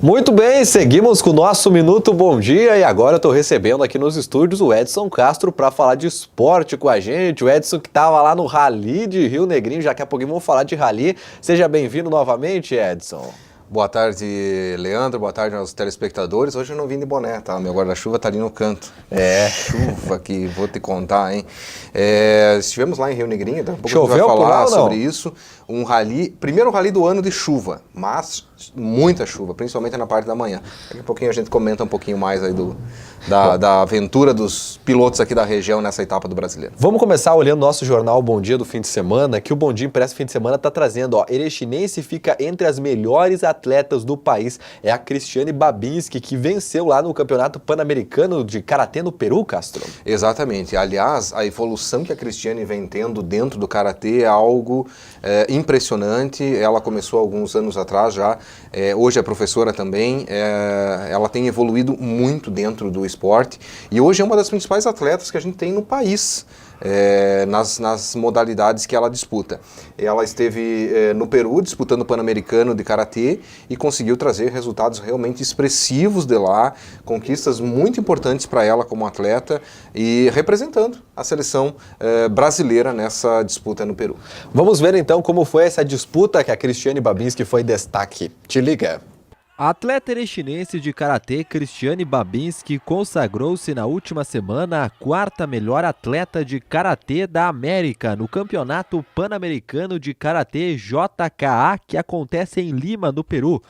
Muito bem, seguimos com o nosso Minuto Bom Dia e agora eu estou recebendo aqui nos estúdios o Edson Castro para falar de esporte com a gente. O Edson que estava lá no Rally de Rio Negrinho, já daqui a pouquinho vamos falar de Rally. Seja bem-vindo novamente, Edson. Boa tarde, Leandro. Boa tarde aos telespectadores. Hoje eu não vim de boné, tá? Meu guarda-chuva tá ali no canto. Chuva que vou te contar, hein? Estivemos lá em Rio Negrinho, daqui a pouco Choveu a gente vai falar por lá, sobre isso. Um rally, primeiro rally do ano de chuva, mas muita chuva, principalmente na parte da manhã. Daqui a pouquinho a gente comenta um pouquinho mais aí da aventura dos pilotos aqui da região nessa etapa do Brasileiro. Vamos começar olhando nosso jornal Bom Dia do fim de semana, que o Bom Dia Impresso fim de semana está trazendo, Erechinense fica entre as melhores atletas do país. É a Cristiane Babinski, que venceu lá no Campeonato Pan-Americano de Karatê no Peru, Castro. Exatamente. Aliás, a evolução que a Cristiane vem tendo dentro do Karatê é algo impressionante. Ela começou alguns anos atrás já, hoje é professora também, ela tem evoluído muito dentro do esporte e hoje é uma das principais atletas que a gente tem no país. Nas modalidades que ela disputa. Ela esteve no Peru disputando o Pan-Americano de Karatê e conseguiu trazer resultados realmente expressivos de lá, conquistas muito importantes para ela como atleta e representando a seleção brasileira nessa disputa no Peru. Vamos ver então como foi essa disputa que a Cristiane Babinski foi destaque. Te liga! A atleta erechinense de karatê Cristiane Babinski consagrou-se na última semana a quarta melhor atleta de karatê da América no Campeonato Pan-Americano de Karatê JKA, que acontece em Lima, no Peru.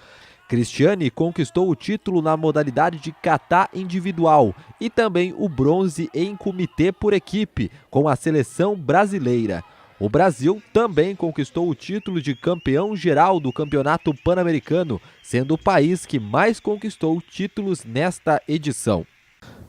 Cristiane conquistou o título na modalidade de kata individual e também o bronze em comitê por equipe, com a seleção brasileira. O Brasil também conquistou o título de campeão geral do Campeonato Pan-Americano, sendo o país que mais conquistou títulos nesta edição.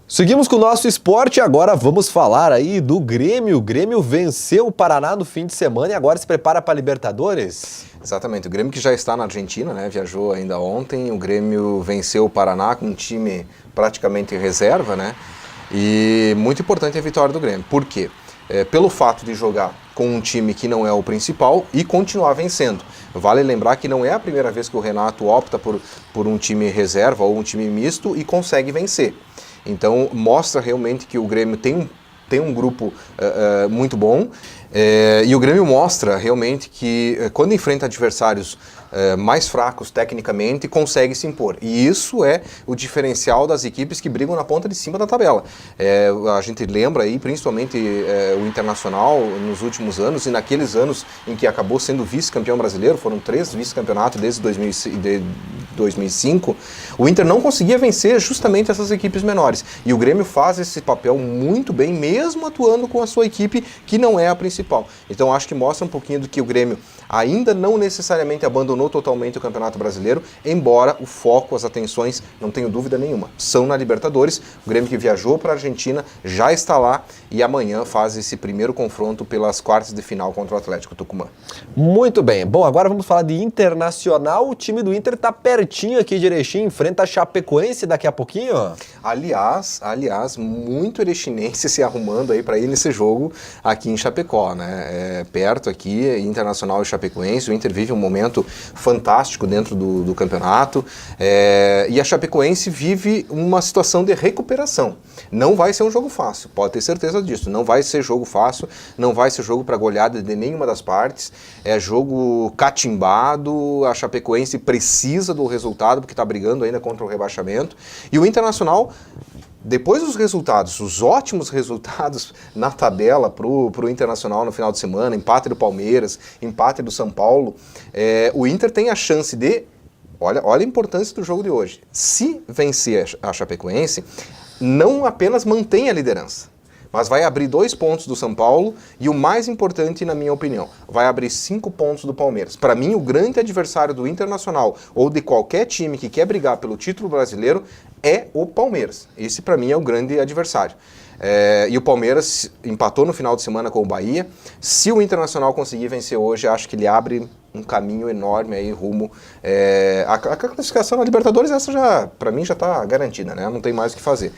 Seguimos com o nosso esporte e agora vamos falar aí do Grêmio. O Grêmio venceu o Paraná no fim de semana e agora se prepara para a Libertadores. Exatamente, o Grêmio que já está na Argentina, né? Viajou ainda ontem, o Grêmio venceu o Paraná com um time praticamente reserva, né? E muito importante a vitória do Grêmio. Por quê? Pelo fato de jogar com um time que não é o principal e continuar vencendo. Vale lembrar que não é a primeira vez que o Renato opta por um time reserva ou um time misto e consegue vencer. Então mostra realmente que o Grêmio tem um grupo muito bom e o Grêmio mostra realmente que quando enfrenta adversários mais fracos tecnicamente, consegue se impor. E isso é o diferencial das equipes que brigam na ponta de cima da tabela. A gente lembra aí, principalmente o Internacional nos últimos anos e naqueles anos em que acabou sendo vice-campeão brasileiro, foram 3 vice-campeonatos desde 2005, o Inter não conseguia vencer justamente essas equipes menores. E o Grêmio faz esse papel muito bem, mesmo atuando com a sua equipe que não é a principal. Então acho que mostra um pouquinho do que o Grêmio ainda não necessariamente abandonou totalmente o Campeonato Brasileiro, embora o foco, as atenções, não tenho dúvida nenhuma, são na Libertadores. O Grêmio que viajou para a Argentina já está lá e amanhã faz esse primeiro confronto pelas quartas de final contra o Atlético Tucumã. Muito bem, bom, agora vamos falar de Internacional. O time do Inter está pertinho aqui de Erechim, enfrenta a Chapecoense daqui a pouquinho. Aliás, muito erechinense se arrumando aí para ir nesse jogo aqui em Chapecó, né? Perto aqui, Internacional e Chapecoense. O Inter vive um momento fantástico dentro do campeonato e a Chapecoense vive uma situação de recuperação. Não vai ser um jogo fácil, pode ter certeza disso. Não vai ser jogo fácil, não vai ser jogo para goleada de nenhuma das partes. É jogo catimbado, a Chapecoense precisa do resultado porque está brigando ainda contra o rebaixamento. E o Internacional, depois dos resultados, os ótimos resultados na tabela para o Internacional no final de semana, empate do Palmeiras, empate do São Paulo, o Inter tem a chance de, olha a importância do jogo de hoje, se vencer a Chapecoense, não apenas mantém a liderança, mas vai abrir 2 pontos do São Paulo e o mais importante, na minha opinião, vai abrir 5 pontos do Palmeiras. Para mim, o grande adversário do Internacional ou de qualquer time que quer brigar pelo título brasileiro é o Palmeiras. Esse, para mim, é o grande adversário. E o Palmeiras empatou no final de semana com o Bahia. Se o Internacional conseguir vencer hoje, acho que ele abre um caminho enorme aí rumo a classificação na Libertadores. Essa já, para mim, já está garantida, né? Não tem mais o que fazer,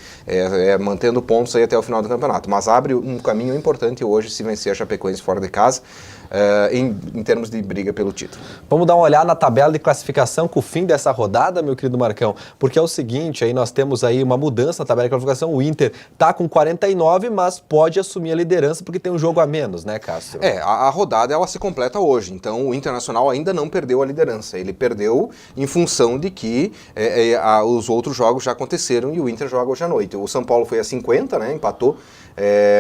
mantendo pontos aí até o final do campeonato, mas abre um caminho importante hoje se vencer a Chapecoense fora de casa. em termos de briga pelo título. Vamos dar uma olhada na tabela de classificação com o fim dessa rodada, meu querido Marcão, porque é o seguinte, aí nós temos aí uma mudança na tabela de classificação, o Inter tá com 49, mas pode assumir a liderança porque tem um jogo a menos, né, Castro? A rodada ela se completa hoje, então o Internacional ainda não perdeu a liderança, ele perdeu em função de que os outros jogos já aconteceram e o Inter joga hoje à noite. O São Paulo foi a 50, né, empatou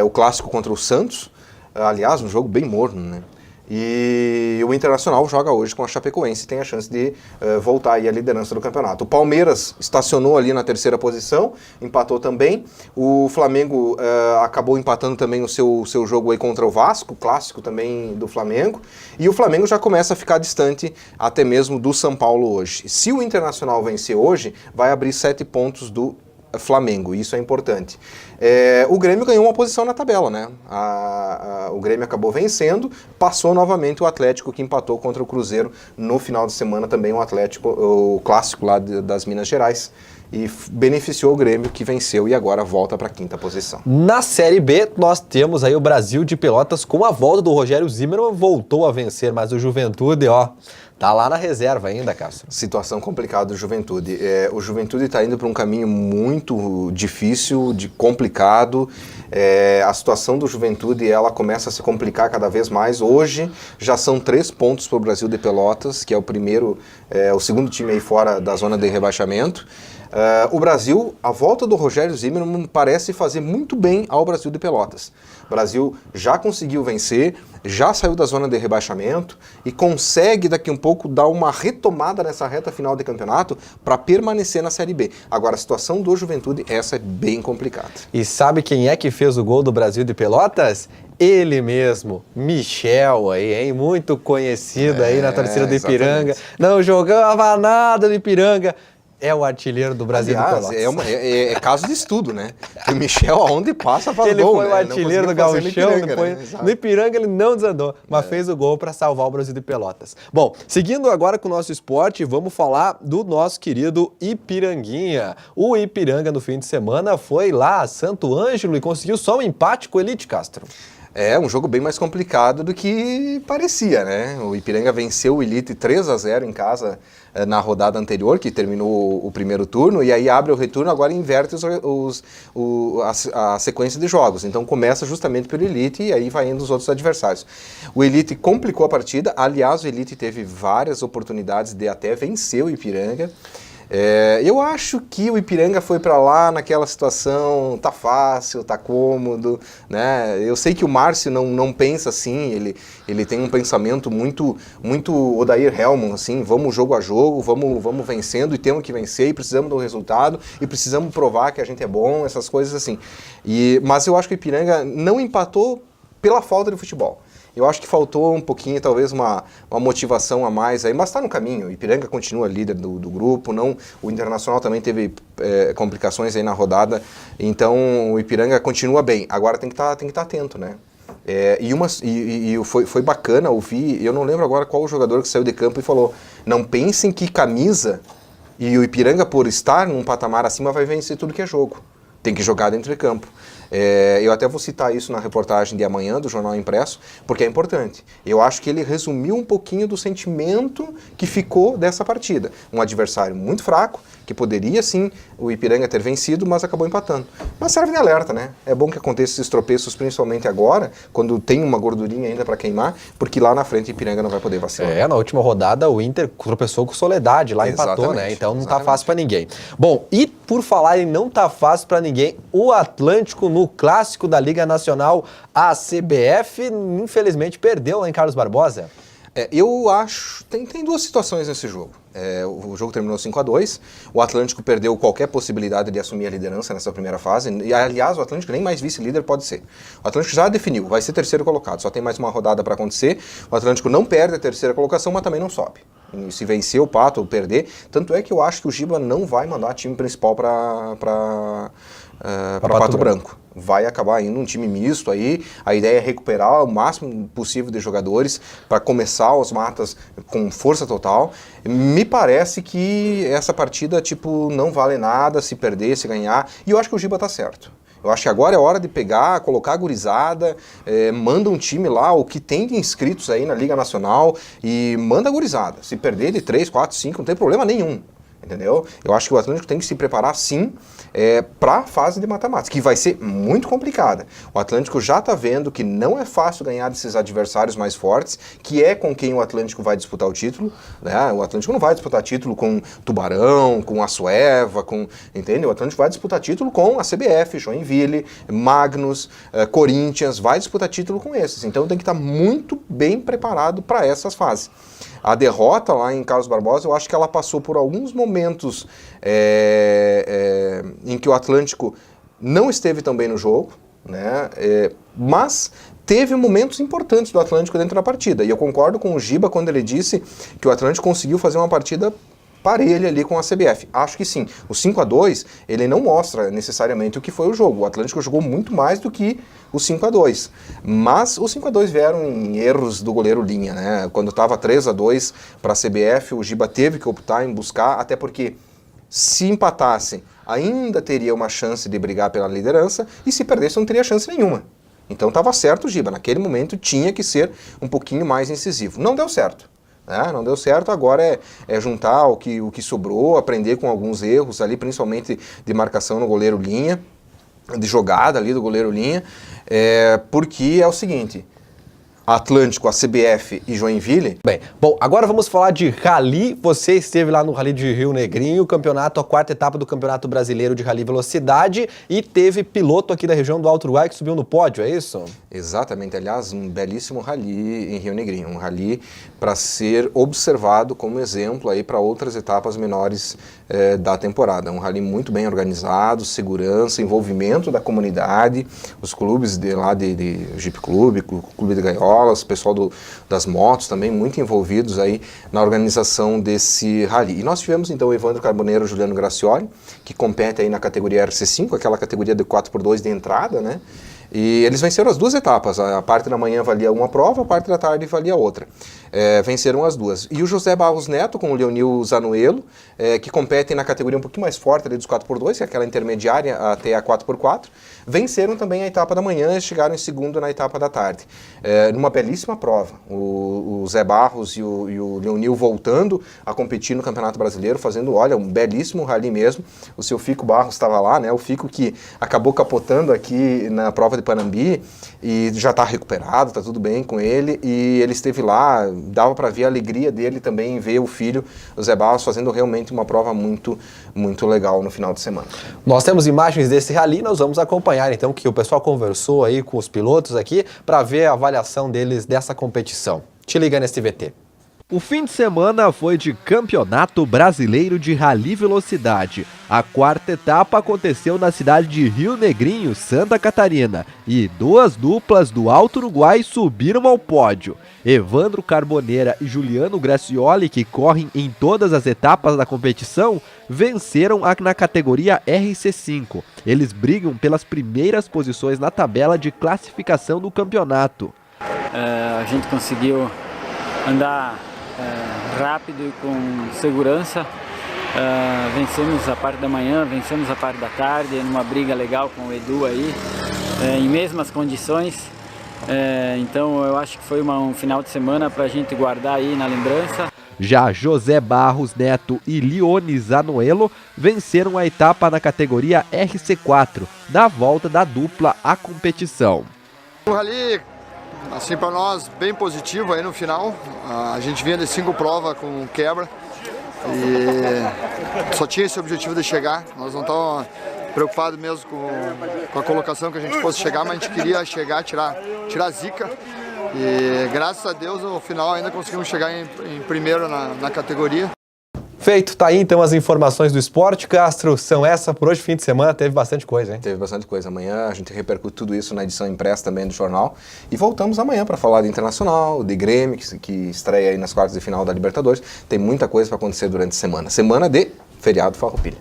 o clássico contra o Santos, aliás, um jogo bem morno, né? E o Internacional joga hoje com a Chapecoense, tem a chance de voltar aí à liderança do campeonato. O Palmeiras estacionou ali na terceira posição, empatou também. O Flamengo acabou empatando também o seu jogo aí contra o Vasco, clássico também do Flamengo. E o Flamengo já começa a ficar distante até mesmo do São Paulo hoje. Se o Internacional vencer hoje, vai abrir 7 pontos do Flamengo, isso é importante. O Grêmio ganhou uma posição na tabela, né? O Grêmio acabou vencendo, passou novamente o Atlético, que empatou contra o Cruzeiro no final de semana também, o clássico lá das Minas Gerais, e beneficiou o Grêmio, que venceu e agora volta para a 5ª posição. Na Série B, nós temos aí o Brasil de Pelotas com a volta do Rogério Zimmermann, voltou a vencer, mas o Juventude, tá lá na reserva ainda, Castro. Situação complicada do Juventude. O Juventude está indo para um caminho muito difícil, complicado. A situação do Juventude ela começa a se complicar cada vez mais. Hoje já são 3 pontos para o Brasil de Pelotas, que é o segundo time aí fora da zona de rebaixamento. O Brasil, a volta do Rogério Zimmermann parece fazer muito bem ao Brasil de Pelotas. O Brasil já conseguiu vencer, já saiu da zona de rebaixamento e consegue daqui um pouco dar uma retomada nessa reta final de campeonato para permanecer na Série B. Agora, a situação do Juventude, essa é bem complicada. E sabe quem é que fez o gol do Brasil de Pelotas? Ele mesmo, Michel aí, hein? Muito conhecido aí na torcida do Ipiranga. Exatamente. Não jogava nada no Ipiranga. É o artilheiro do Brasil de Pelotas. É caso de estudo, né? O Michel, aonde passa, faz ele gol, foi o artilheiro do Gauchão, no Ipiranga ele não desandou, mas fez o gol para salvar o Brasil de Pelotas. Bom, seguindo agora com o nosso esporte, vamos falar do nosso querido Ipiranguinha. O Ipiranga no fim de semana foi lá a Santo Ângelo e conseguiu só um empate com o Elite, Castro. É um jogo bem mais complicado do que parecia, né? O Ipiranga venceu o Elite 3-0 em casa na rodada anterior, que terminou o primeiro turno, e aí abre o retorno, agora inverte a sequência de jogos. Então começa justamente pelo Elite e aí vai indo os outros adversários. O Elite complicou a partida, aliás, o Elite teve várias oportunidades de até vencer o Ipiranga. Eu acho que o Ipiranga foi para lá naquela situação, tá fácil, tá cômodo, né? Eu sei que o Márcio não pensa assim, ele tem um pensamento muito Odair Helman, assim, vamos jogo a jogo, vamos vencendo e temos que vencer e precisamos do resultado e precisamos provar que a gente é bom, essas coisas assim. Mas eu acho que o Ipiranga não empatou pela falta de futebol. Eu acho que faltou um pouquinho, talvez, uma motivação a mais aí, mas está no caminho. O Ipiranga continua líder do grupo, o Internacional também teve complicações aí na rodada, então o Ipiranga continua bem. Agora tem que estar atento, né? Foi bacana ouvir, eu não lembro agora qual o jogador que saiu de campo e falou, não pensem que camisa e o Ipiranga, por estar num patamar acima, vai vencer tudo que é jogo. Tem que jogar dentro de campo. Eu até vou citar isso na reportagem de amanhã do Jornal Impresso, porque é importante. Eu acho que ele resumiu um pouquinho do sentimento que ficou dessa partida. Um adversário muito fraco, que poderia sim o Ipiranga ter vencido, mas acabou empatando. Mas serve de alerta, né? É bom que aconteça esses tropeços, principalmente agora, quando tem uma gordurinha ainda para queimar, porque lá na frente o Ipiranga não vai poder vacilar. Na última rodada o Inter tropeçou com Soledade, lá empatou, né? Então não tá fácil para ninguém. Bom, e por falar em não tá fácil para ninguém, o Atlântico no clássico da Liga Nacional, a CBF, infelizmente perdeu lá em Carlos Barbosa. Eu acho, tem 2 situações nesse jogo. O jogo terminou 5-2, o Atlântico perdeu qualquer possibilidade de assumir a liderança nessa primeira fase, e aliás o Atlântico nem mais vice-líder pode ser. O Atlântico já definiu, vai ser terceiro colocado, só tem mais uma rodada para acontecer, o Atlântico não perde a terceira colocação, mas também não sobe. E se vencer o Pato ou perder, tanto é que eu acho que o Giba não vai mandar time principal para Pato Branco. Vai acabar indo um time misto aí, a ideia é recuperar o máximo possível de jogadores para começar os matas com força total. Me parece que essa partida, não vale nada se perder, se ganhar, e eu acho que o Giba tá certo. Eu acho que agora é hora de pegar, colocar a gurizada, manda um time lá, o que tem de inscritos aí na Liga Nacional, e manda a gurizada. Se perder de 3, 4, 5, não tem problema nenhum. Entendeu? Eu acho que o Atlântico tem que se preparar sim para a fase de mata-mata, que vai ser muito complicada. O Atlântico já está vendo que não é fácil ganhar desses adversários mais fortes, que é com quem o Atlântico vai disputar o título, né? O Atlântico não vai disputar título com Tubarão, com Açoeva, entende? O Atlântico vai disputar título com a CBF, Joinville, Magnus, Corinthians, vai disputar título com esses. Então tem que estar muito bem preparado para essas fases. A derrota lá em Carlos Barbosa, eu acho que ela passou por alguns momentos em que o Atlântico não esteve tão bem no jogo, né? Mas teve momentos importantes do Atlântico dentro da partida. E eu concordo com o Giba quando ele disse que o Atlântico conseguiu fazer uma partida parelha ali com a CBF. Acho que sim. O 5-2, ele não mostra necessariamente o que foi o jogo. O Atlântico jogou muito mais do que o 5-2. Mas os 5-2 vieram em erros do goleiro Linha, né? Quando estava 3-2 para a CBF, o Giba teve que optar em buscar, até porque se empatasse, ainda teria uma chance de brigar pela liderança, e se perdesse não teria chance nenhuma. Então estava certo o Giba. Naquele momento tinha que ser um pouquinho mais incisivo. Não deu certo. Não deu certo, agora é juntar o que sobrou, aprender com alguns erros ali, principalmente de marcação no goleiro Linha, de jogada ali do goleiro Linha, porque é o seguinte, Atlântico, a CBF e Joinville... Bem, bom, agora vamos falar de rally. Você esteve lá no Rally de Rio Negrinho, a quarta etapa do Campeonato Brasileiro de Rally Velocidade, e teve piloto aqui da região do Alto Uruguai que subiu no pódio, é isso? Exatamente, aliás, um belíssimo rally em Rio Negrinho, um rally para ser observado como exemplo aí para outras etapas menores da temporada. Um rally muito bem organizado, segurança, envolvimento da comunidade, os clubes de Jeep Clube, Clube de Gaiolas, pessoal das motos também muito envolvidos aí na organização desse rally. E nós tivemos então o Evandro Carboneiro e o Juliano Gracioli, que compete aí na categoria RC5, aquela categoria de 4x2 de entrada, né? E eles venceram as duas etapas, a parte da manhã valia uma prova, a parte da tarde valia outra. Venceram as duas. E o José Barros Neto com o Leonil Zanuelo, que competem na categoria um pouquinho mais forte ali dos 4x2, que é aquela intermediária até a 4x4, venceram também a etapa da manhã e chegaram em segundo na etapa da tarde. Numa belíssima prova, o Zé Barros e o Leonil voltando a competir no Campeonato Brasileiro, fazendo, olha, um belíssimo rally mesmo. O seu Fico Barros estava lá, né? O Fico que acabou capotando aqui na prova de Panambi e já está recuperado, está tudo bem com ele, e ele esteve lá, dava para ver a alegria dele também em ver o filho, o Zé Barros, fazendo realmente uma prova muito, muito legal no final de semana. Nós temos imagens desse rally, nós vamos acompanhar então que o pessoal conversou aí com os pilotos aqui para ver a avaliação deles dessa competição. Te liga nesse VT. O fim de semana foi de Campeonato Brasileiro de Rally Velocidade. A quarta etapa aconteceu na cidade de Rio Negrinho, Santa Catarina, e duas duplas do Alto Uruguai subiram ao pódio. Evandro Carboneira e Juliano Gracioli, que correm em todas as etapas da competição, venceram na categoria RC5. Eles brigam pelas primeiras posições na tabela de classificação do campeonato. A gente conseguiu andar rápido e com segurança, vencemos a parte da manhã, vencemos a parte da tarde, numa briga legal com o Edu aí, em mesmas condições, então eu acho que foi um final de semana para a gente guardar aí na lembrança. Já José Barros Neto e Leone Zanuelo venceram a etapa na categoria RC4, na volta da dupla à competição. O rally, assim, para nós, bem positivo aí no final. A gente vinha de 5 provas com quebra e só tinha esse objetivo de chegar. Nós não estávamos preocupados mesmo com a colocação que a gente fosse chegar, mas a gente queria chegar, tirar a zica. E graças a Deus no final ainda conseguimos chegar em primeiro na categoria. Feito, tá aí então as informações do esporte, Castro, são essa por hoje, fim de semana, teve bastante coisa, hein? Teve bastante coisa, amanhã a gente repercute tudo isso na edição impressa também do jornal, e voltamos amanhã para falar de Internacional, de Grêmio, que estreia aí nas quartas de final da Libertadores, tem muita coisa para acontecer durante a semana de feriado Farroupilha.